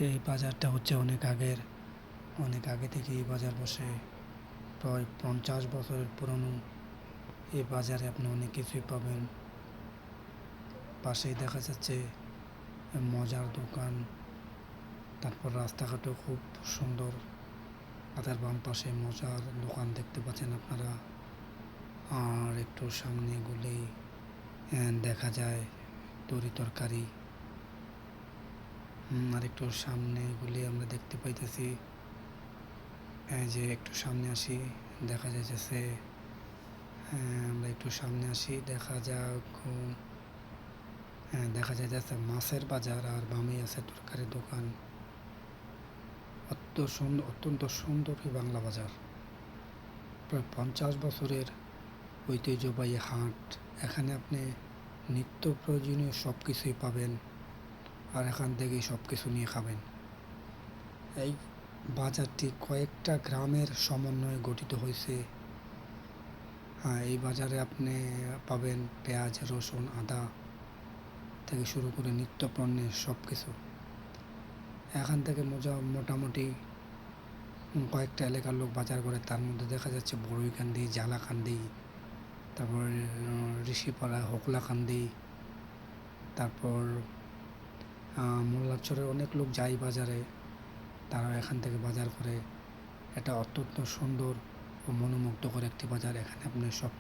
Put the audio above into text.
এই বাজারটা হচ্ছে অনেক আগে থেকে এই বাজার বসে। প্রায় 50 বছরের পুরনো এই বাজারে আপনি অনেক কিছুই পাবেন। পাশেই দেখা যাচ্ছে মজার দোকান, তারপর রাস্তাঘাটও খুব সুন্দর। তার বাম পাশে মজার দোকান দেখতে পাচ্ছেন আপনারা। আর একটু সামনে গেলেই দেখা যায় তরি তরকারি। আর একটু সামনে গেলে আমরা দেখতে পাইতেছি যে একটু সামনে আসি দেখা যাইতেছে, আমরা একটু সামনে আসি দেখা যাইতেছে মাছের বাজার, আর বামে আছে তরকারির দোকান। অত্যন্ত সুন্দর এই বাংলা বাজার। প্রায় 50 বছরের ঐতিহ্যবাহী হাট। এখানে আপনি নিত্য প্রয়োজনীয় সব কিছুই পাবেন, আর এখান থেকেই সব কিছু নিয়ে খাবেন। এই বাজারটি কয়েকটা গ্রামের সমন্বয়ে গঠিত হয়েছে। এই বাজারে আপনি পাবেন পেঁয়াজ, রসুন, আদা থেকে শুরু করে নিত্য পণ্যের সব কিছু। এখান থেকে মোটামুটি কয়েকটা এলাকার লোক বাজার করে। তার মধ্যে দেখা যাচ্ছে বড়ইকান্দি, জালাকান্দি, তারপর ঋষিপাড়া, হোকলাকান্দি, তারপর মোল্লারচরের অনেক লোক যায় বাজারে। তারা এখান থেকে বাজার করে। এটা অত্যন্ত সুন্দর ও মনোমুগ্ধকর একটি বাজার। এখানে আপনি সব